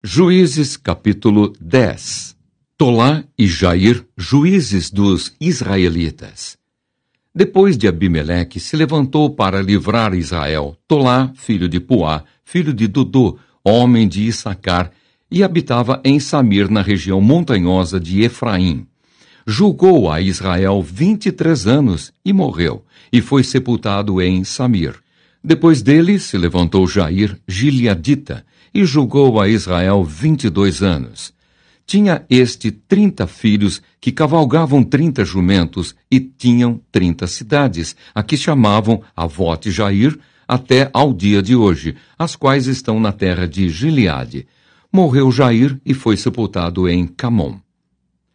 Juízes capítulo 10. Tolá e Jair, juízes dos israelitas. Depois de Abimeleque se levantou para livrar Israel, Tolá, filho de Puá, filho de Dodô, homem de Issacar, e habitava em Samir, na região montanhosa de Efraim. Julgou a Israel 23 anos e morreu, e foi sepultado em Samir. Depois dele se levantou Jair, gileadita, e julgou a Israel 22 anos. Tinha este 30 filhos que cavalgavam 30 jumentos e tinham 30 cidades, a que chamavam Avote Jair até ao dia de hoje, as quais estão na terra de Gileade. Morreu Jair e foi sepultado em Camom.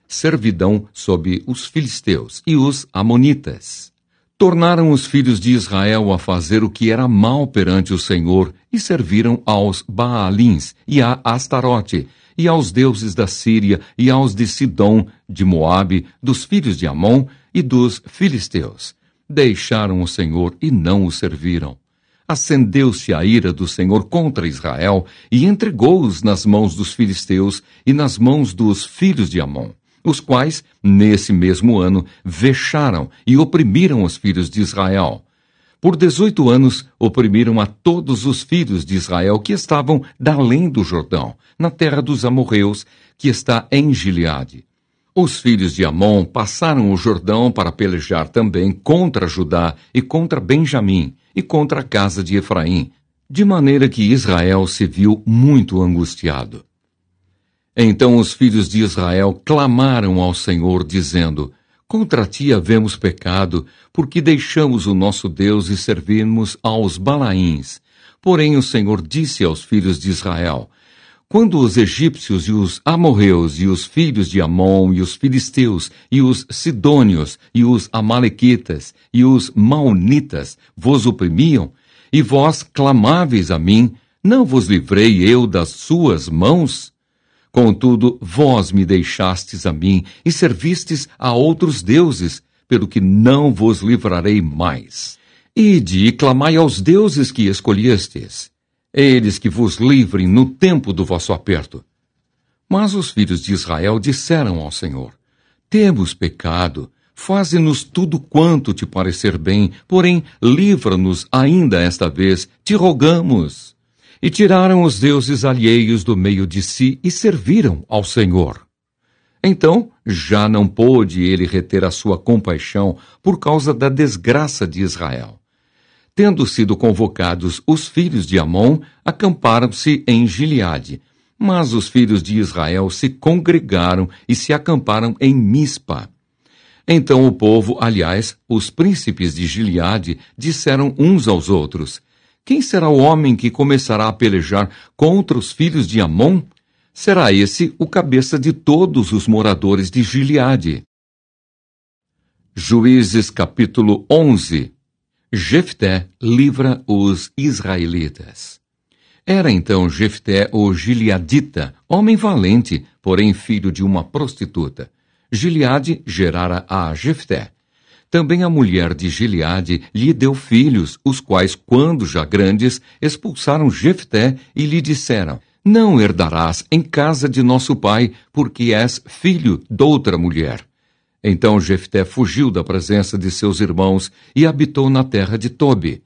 Servidão sob os filisteus e os amonitas. Tornaram os filhos de Israel a fazer o que era mal perante o Senhor e serviram aos Baalins e a Astarote, e aos deuses da Síria e aos de Sidom, de Moabe, dos filhos de Amon e dos filisteus. Deixaram o Senhor e não o serviram. Acendeu-se a ira do Senhor contra Israel e entregou-os nas mãos dos filisteus e nas mãos dos filhos de Amon, os quais, nesse mesmo ano, vexaram e oprimiram os filhos de Israel. Por 18 anos, oprimiram a todos os filhos de Israel que estavam da além do Jordão, na terra dos amorreus, que está em Gileade. Os filhos de Amon passaram o Jordão para pelejar também contra Judá e contra Benjamim e contra a casa de Efraim, de maneira que Israel se viu muito angustiado. Então os filhos de Israel clamaram ao Senhor, dizendo: Contra ti havemos pecado, porque deixamos o nosso Deus e servimos aos Balaíns. Porém o Senhor disse aos filhos de Israel: Quando os egípcios e os amorreus e os filhos de Amon e os filisteus e os sidônios e os amalequitas e os maonitas vos oprimiam, e vós clamáveis a mim, não vos livrei eu das suas mãos? Contudo, vós me deixastes a mim e servistes a outros deuses, pelo que não vos livrarei mais. Ide e clamai aos deuses que escolhestes. Eles que vos livrem no tempo do vosso aperto. Mas os filhos de Israel disseram ao Senhor: Temos pecado, faze-nos tudo quanto te parecer bem, porém livra-nos ainda esta vez, te rogamos. E tiraram os deuses alheios do meio de si e serviram ao Senhor. Então já não pôde ele reter a sua compaixão por causa da desgraça de Israel. Tendo sido convocados os filhos de Amon, acamparam-se em Gileade. Mas os filhos de Israel se congregaram e se acamparam em Mispa. Então o povo, aliás, os príncipes de Gileade, disseram uns aos outros: Quem será o homem que começará a pelejar contra os filhos de Amon? Será esse o cabeça de todos os moradores de Gileade. Juízes capítulo 11. Jefté livra os israelitas. Era então Jefté o gileadita, homem valente, porém filho de uma prostituta. Gileade gerara a Jefté. Também a mulher de Gileade lhe deu filhos, os quais, quando já grandes, expulsaram Jefté e lhe disseram: Não herdarás em casa de nosso pai, porque és filho doutra mulher. Então Jefté fugiu da presença de seus irmãos e habitou na terra de Tobi.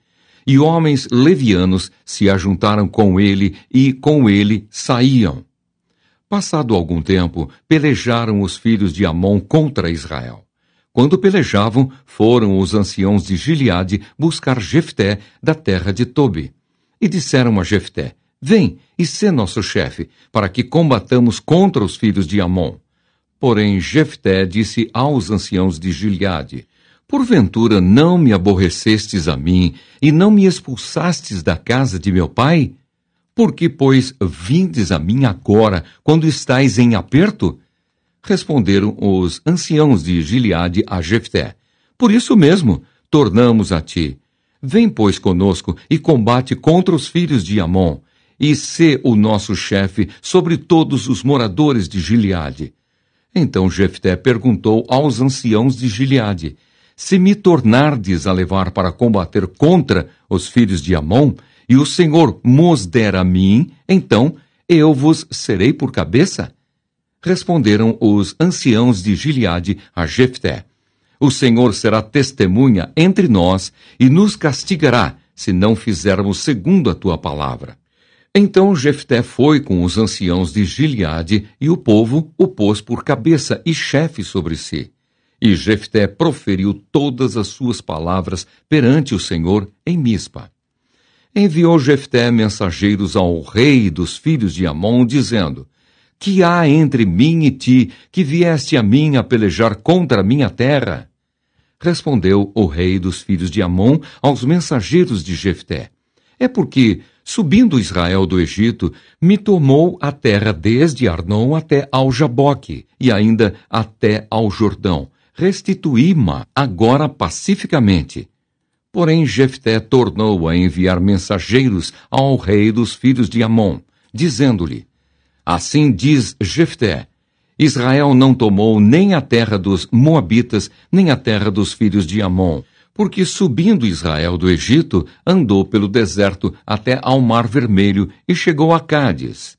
E homens levianos se ajuntaram com ele e com ele saíam. Passado algum tempo, pelejaram os filhos de Amon contra Israel. Quando pelejavam, foram os anciãos de Gileade buscar Jefté da terra de Tobi. E disseram a Jefté: Vem e sê nosso chefe, para que combatamos contra os filhos de Amon. Porém Jefté disse aos anciãos de Gileade: Porventura não me aborrecestes a mim, e não me expulsastes da casa de meu pai? Por que, pois, vindes a mim agora, quando estais em aperto? Responderam os anciãos de Gileade a Jefté: Por isso mesmo, tornamos a ti. Vem, pois, conosco e combate contra os filhos de Amon, e sê o nosso chefe sobre todos os moradores de Gileade. Então Jefté perguntou aos anciãos de Gileade: Se me tornardes a levar para combater contra os filhos de Amon, e o Senhor mos der a mim, então eu vos serei por cabeça? Responderam os anciãos de Gileade a Jefté: o Senhor será testemunha entre nós e nos castigará, se não fizermos segundo a tua palavra. Então Jefté foi com os anciãos de Gileade, e o povo o pôs por cabeça e chefe sobre si. E Jefté proferiu todas as suas palavras perante o Senhor em Mispa. Enviou Jefté mensageiros ao rei dos filhos de Amon, dizendo: que há entre mim e ti, que vieste a mim a pelejar contra a minha terra? Respondeu o rei dos filhos de Amon aos mensageiros de Jefté: é porque, subindo Israel do Egito, me tomou a terra desde Arnon até ao Jaboque, e ainda até ao Jordão. Restituí-ma agora pacificamente. Porém Jefté tornou a enviar mensageiros ao rei dos filhos de Amon, dizendo-lhe: assim diz Jefté: Israel não tomou nem a terra dos Moabitas, nem a terra dos filhos de Amon, porque subindo Israel do Egito, andou pelo deserto até ao Mar Vermelho e chegou a Cádiz.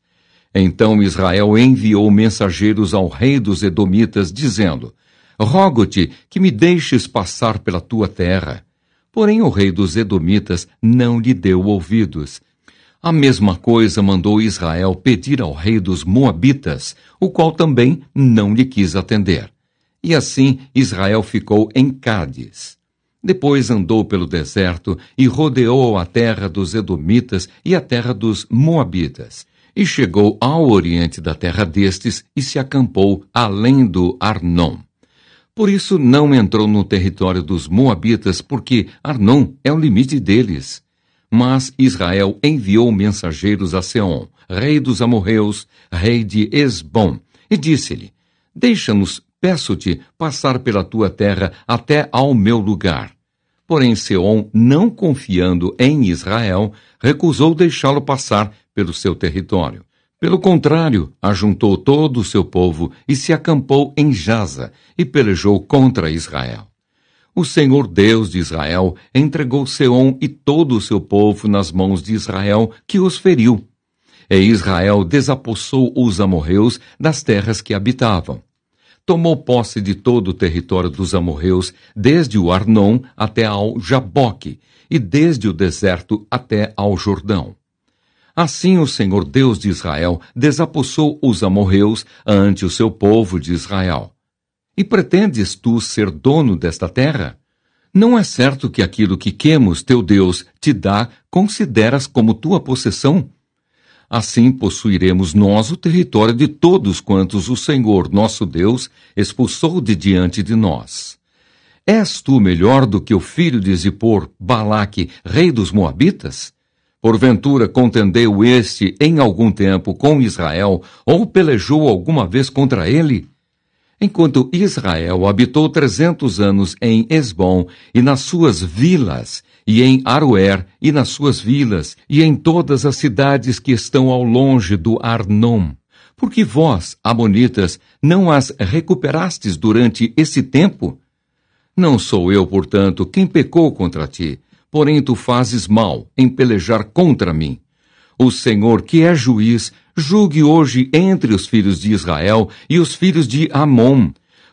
Então Israel enviou mensageiros ao rei dos Edomitas, dizendo: rogo-te que me deixes passar pela tua terra. Porém o rei dos Edomitas não lhe deu ouvidos. A mesma coisa mandou Israel pedir ao rei dos Moabitas, o qual também não lhe quis atender. E assim Israel ficou em Cádiz. Depois andou pelo deserto e rodeou a terra dos Edomitas e a terra dos Moabitas. E chegou ao oriente da terra destes e se acampou além do Arnon. Por isso não entrou no território dos Moabitas, porque Arnon é o limite deles. Mas Israel enviou mensageiros a Seom, rei dos amorreus, rei de Esbom, e disse-lhe: deixa-nos, peço-te, passar pela tua terra até ao meu lugar. Porém Seom, não confiando em Israel, recusou deixá-lo passar pelo seu território. Pelo contrário, ajuntou todo o seu povo e se acampou em Jaza e pelejou contra Israel. O Senhor Deus de Israel entregou Seom e todo o seu povo nas mãos de Israel, que os feriu. E Israel desapossou os amorreus das terras que habitavam. Tomou posse de todo o território dos amorreus, desde o Arnon até ao Jaboque, e desde o deserto até ao Jordão. Assim o Senhor Deus de Israel desapossou os amorreus ante o seu povo de Israel. E pretendes tu ser dono desta terra? Não é certo que aquilo que Quemos, teu Deus, te dá, consideras como tua possessão? Assim possuiremos nós o território de todos quantos o Senhor, nosso Deus, expulsou de diante de nós. És tu melhor do que o filho de Zippor, Balaque, rei dos Moabitas? Porventura contendeu este em algum tempo com Israel, ou pelejou alguma vez contra ele? Enquanto Israel habitou 300 anos em Esbom e nas suas vilas, e em Aroer e nas suas vilas, e em todas as cidades que estão ao longe do Arnon. Porque vós, amonitas, não as recuperastes durante esse tempo? Não sou eu, portanto, quem pecou contra ti, porém tu fazes mal em pelejar contra mim. O Senhor, que é juiz, julgue hoje entre os filhos de Israel e os filhos de Amon.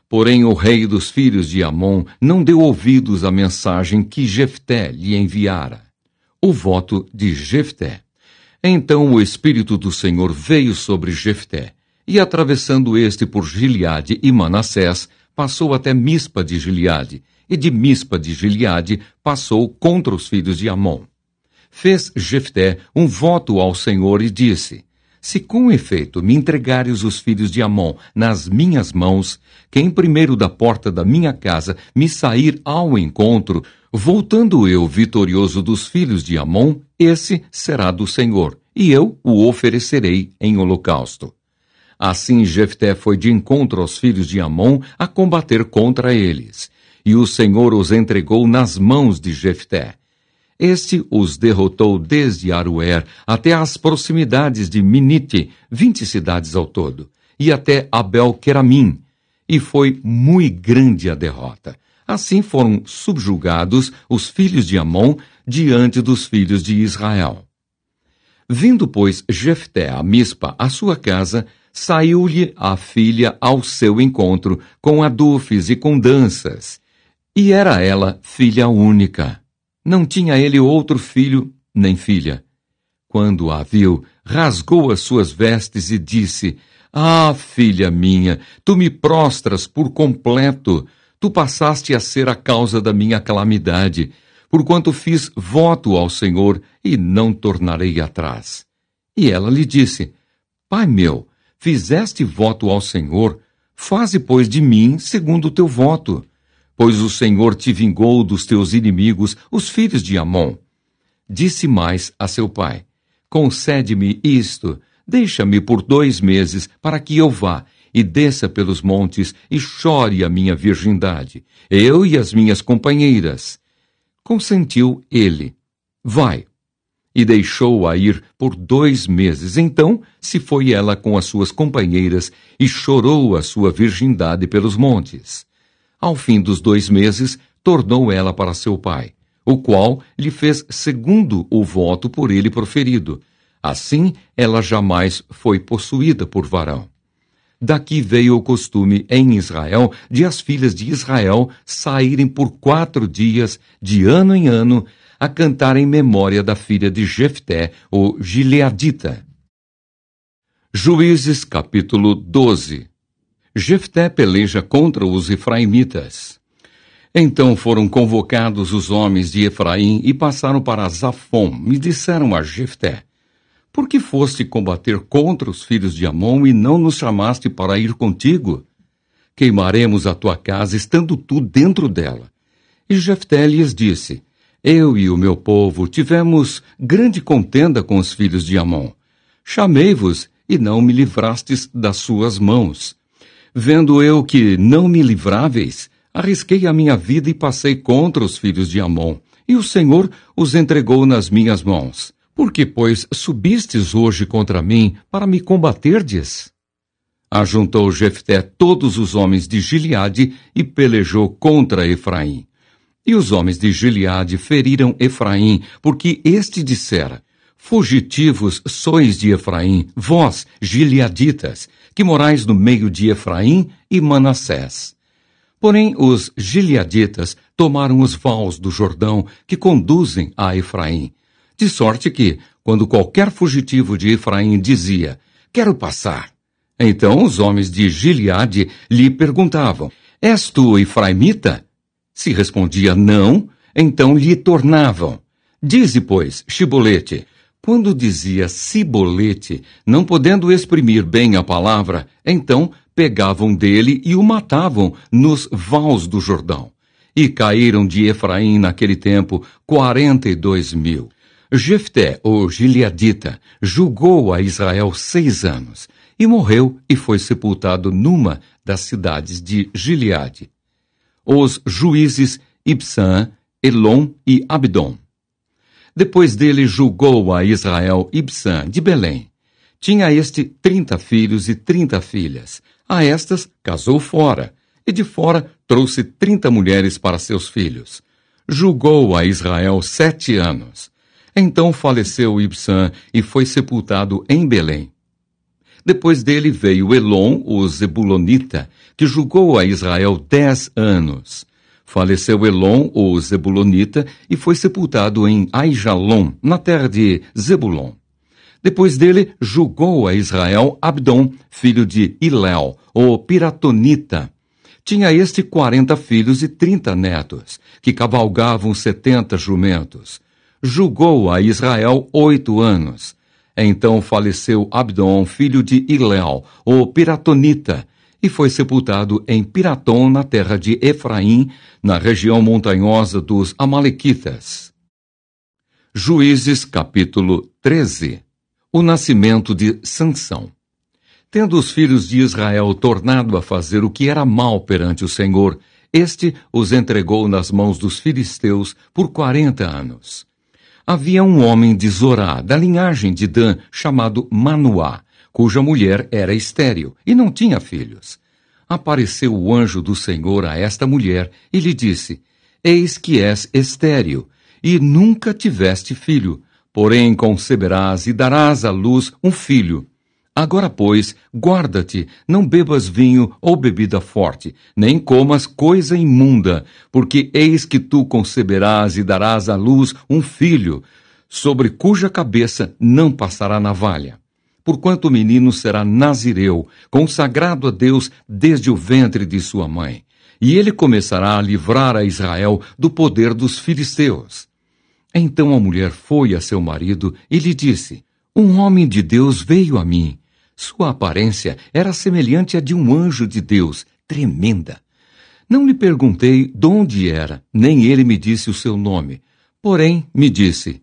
Porém o rei dos filhos de Amon não deu ouvidos à mensagem que Jefté lhe enviara. O voto de Jefté. Então o Espírito do Senhor veio sobre Jefté, e atravessando este por Gileade e Manassés, passou até Mispa de Gileade, e de Mispa de Gileade passou contra os filhos de Amon. Fez Jefté um voto ao Senhor e disse: se com efeito me entregares os filhos de Amon nas minhas mãos, quem primeiro da porta da minha casa me sair ao encontro, voltando eu vitorioso dos filhos de Amon, esse será do Senhor, e eu o oferecerei em holocausto. Assim Jefté foi de encontro aos filhos de Amon a combater contra eles, e o Senhor os entregou nas mãos de Jefté. Este os derrotou desde Aroer até as proximidades de Minite, 20 cidades ao todo, e até Abel-Queramim, e foi muito grande a derrota. Assim foram subjugados os filhos de Amon diante dos filhos de Israel. Vindo, pois, Jefté a Mispa, à sua casa, saiu-lhe a filha ao seu encontro, com adufes e com danças. E era ela filha única. Não tinha ele outro filho, nem filha. Quando a viu, rasgou as suas vestes e disse: Ah, filha minha, tu me prostras por completo. Tu passaste a ser a causa da minha calamidade, porquanto fiz voto ao Senhor e não tornarei atrás. E ela lhe disse: Pai meu, fizeste voto ao Senhor, faze, pois, de mim segundo o teu voto. Pois o Senhor te vingou dos teus inimigos, os filhos de Amon. Disse mais a seu pai: Concede-me isto, deixa-me por 2 meses, para que eu vá e desça pelos montes e chore a minha virgindade, eu e as minhas companheiras. Consentiu ele. Vai. E deixou-a ir por 2 meses. Então se foi ela com as suas companheiras e chorou a sua virgindade pelos montes. Ao fim dos 2 meses, tornou ela para seu pai, o qual lhe fez segundo o voto por ele proferido. Assim, ela jamais foi possuída por varão. Daqui veio o costume em Israel de as filhas de Israel saírem por 4 dias, de ano em ano, a cantar em memória da filha de Jefté, o Gileadita. Juízes capítulo 12. Jefté peleja contra os efraimitas. Então foram convocados os homens de Efraim e passaram para Zafom e disseram a Jefté: Por que foste combater contra os filhos de Amon e não nos chamaste para ir contigo? Queimaremos a tua casa, estando tu dentro dela. E Jefté lhes disse: Eu e o meu povo tivemos grande contenda com os filhos de Amon. Chamei-vos e não me livrastes das suas mãos. Vendo eu que não me livráveis, arrisquei a minha vida e passei contra os filhos de Amon, e o Senhor os entregou nas minhas mãos. Por que, pois, subistes hoje contra mim para me combaterdes? Ajuntou Jefté todos os homens de Gileade e pelejou contra Efraim. E os homens de Gileade feriram Efraim, porque este dissera: Fugitivos sois de Efraim, vós, gileaditas, que morais no meio de Efraim e Manassés. Porém, os gileaditas tomaram os vales do Jordão que conduzem a Efraim, de sorte que, quando qualquer fugitivo de Efraim dizia: Quero passar, então os homens de Gileade lhe perguntavam: És tu efraimita? Se respondia não, então lhe tornavam: Dize, pois, Shibolete. Quando dizia Sibolete, não podendo exprimir bem a palavra, então pegavam dele e o matavam nos vales do Jordão. E caíram de Efraim naquele tempo 42.000. Jefté, o gileadita, julgou a Israel 6 anos, e morreu e foi sepultado numa das cidades de Gileade. Os juízes Ibsã, Elon e Abdom. Depois dele julgou a Israel Ibsã de Belém. Tinha este 30 filhos e 30 filhas. A estas casou fora, e de fora trouxe 30 mulheres para seus filhos. Julgou a Israel 7 anos. Então faleceu Ibsã e foi sepultado em Belém. Depois dele veio Elon, o Zebulonita, que julgou a Israel 10 anos. Faleceu Elon, o Zebulonita, e foi sepultado em Aijalon, na terra de Zebulon. Depois dele, julgou a Israel Abdom, filho de Hilel, o Piratonita. Tinha este 40 filhos e 30 netos, que cavalgavam 70 jumentos. Julgou a Israel 8 anos. Então faleceu Abdom, filho de Hilel, o Piratonita, e foi sepultado em Piratom, na terra de Efraim, na região montanhosa dos Amalequitas. Juízes capítulo 13. O nascimento de Sansão. Tendo os filhos de Israel tornado a fazer o que era mal perante o Senhor, este os entregou nas mãos dos filisteus por 40 anos. Havia um homem de Zorá, da linhagem de Dan, chamado Manoá, cuja mulher era estéril e não tinha filhos. Apareceu o anjo do Senhor a esta mulher e lhe disse: Eis que és estéril, e nunca tiveste filho, porém conceberás e darás à luz um filho. Agora, pois, guarda-te, não bebas vinho ou bebida forte, nem comas coisa imunda, porque eis que tu conceberás e darás à luz um filho, sobre cuja cabeça não passará navalha. Porquanto o menino será nazireu, consagrado a Deus desde o ventre de sua mãe, e ele começará a livrar a Israel do poder dos filisteus. Então a mulher foi a seu marido e lhe disse: Um homem de Deus veio a mim. Sua aparência era semelhante à de um anjo de Deus, tremenda. Não lhe perguntei de onde era, nem ele me disse o seu nome. Porém, me disse: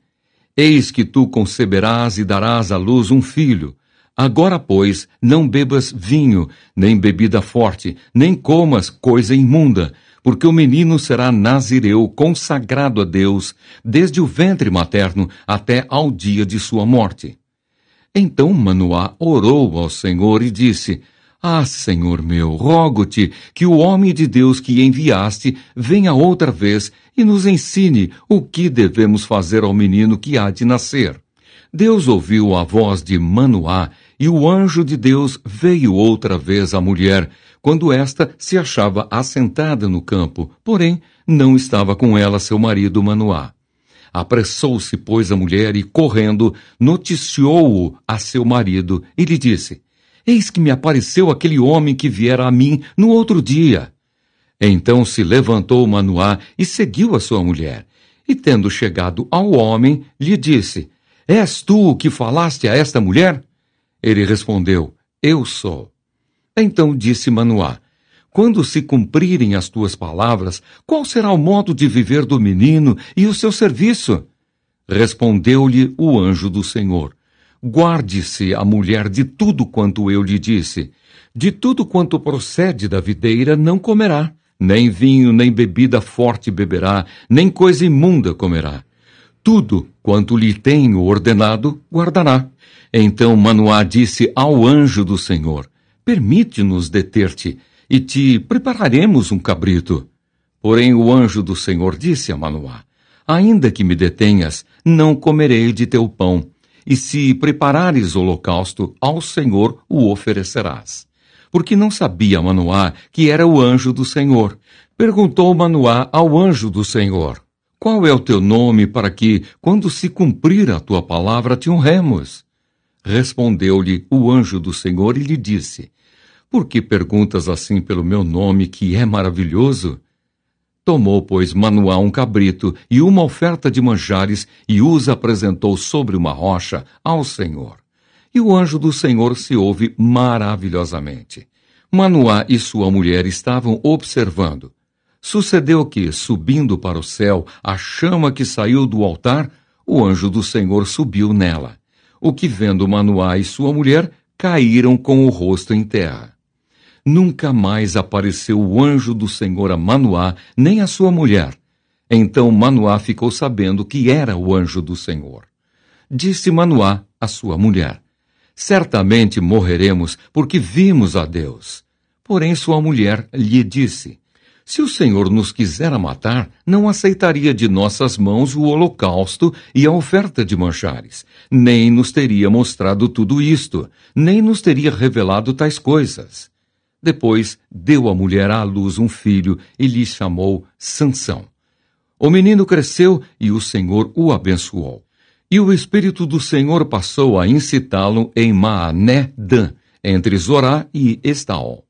Eis que tu conceberás e darás à luz um filho. Agora, pois, não bebas vinho, nem bebida forte, nem comas coisa imunda, porque o menino será nazireu, consagrado a Deus, desde o ventre materno até ao dia de sua morte. Então Manoá orou ao Senhor e disse: Ah, Senhor meu, rogo-te que o homem de Deus que enviaste venha outra vez e nos ensine o que devemos fazer ao menino que há de nascer. Deus ouviu a voz de Manoá, e o anjo de Deus veio outra vez à mulher, quando esta se achava assentada no campo, porém não estava com ela seu marido Manoá. Apressou-se, pois, a mulher e, correndo, noticiou-o a seu marido e lhe disse: Eis que me apareceu aquele homem que viera a mim no outro dia. Então se levantou Manoá e seguiu a sua mulher. E, tendo chegado ao homem, lhe disse: És tu o que falaste a esta mulher? Ele respondeu: Eu sou. Então disse Manoá: Quando se cumprirem as tuas palavras, qual será o modo de viver do menino e o seu serviço? Respondeu-lhe o anjo do Senhor: Guarde-se a mulher de tudo quanto eu lhe disse. De tudo quanto procede da videira não comerá, nem vinho, nem bebida forte beberá, nem coisa imunda comerá. Tudo quanto lhe tenho ordenado, guardará. Então Manoá disse ao anjo do Senhor: Permite-nos deter-te, e te prepararemos um cabrito. Porém o anjo do Senhor disse a Manoá: Ainda que me detenhas, não comerei de teu pão, e se preparares holocausto, ao Senhor o oferecerás. Porque não sabia Manoá que era o anjo do Senhor. Perguntou Manoá ao anjo do Senhor: Qual é o teu nome, para que, quando se cumprir a tua palavra, te honremos? Respondeu-lhe o anjo do Senhor e lhe disse: Por que perguntas assim pelo meu nome, que é maravilhoso? Tomou, pois, Manoá um cabrito e uma oferta de manjares e os apresentou sobre uma rocha ao Senhor. E o anjo do Senhor se ouve maravilhosamente. Manoá e sua mulher estavam observando. Sucedeu que, subindo para o céu, a chama que saiu do altar, o anjo do Senhor subiu nela. O que, vendo Manoá e sua mulher, caíram com o rosto em terra. Nunca mais apareceu o anjo do Senhor a Manoá, nem a sua mulher. Então Manoá ficou sabendo que era o anjo do Senhor. Disse Manoá à sua mulher: Certamente morreremos, porque vimos a Deus. Porém sua mulher lhe disse: Se o Senhor nos quisera matar, não aceitaria de nossas mãos o holocausto e a oferta de manjares, nem nos teria mostrado tudo isto, nem nos teria revelado tais coisas. Depois deu a mulher à luz um filho e lhe chamou Sansão. O menino cresceu e o Senhor o abençoou. E o Espírito do Senhor passou a incitá-lo em Maané-Dan, entre Zorá e Estaol.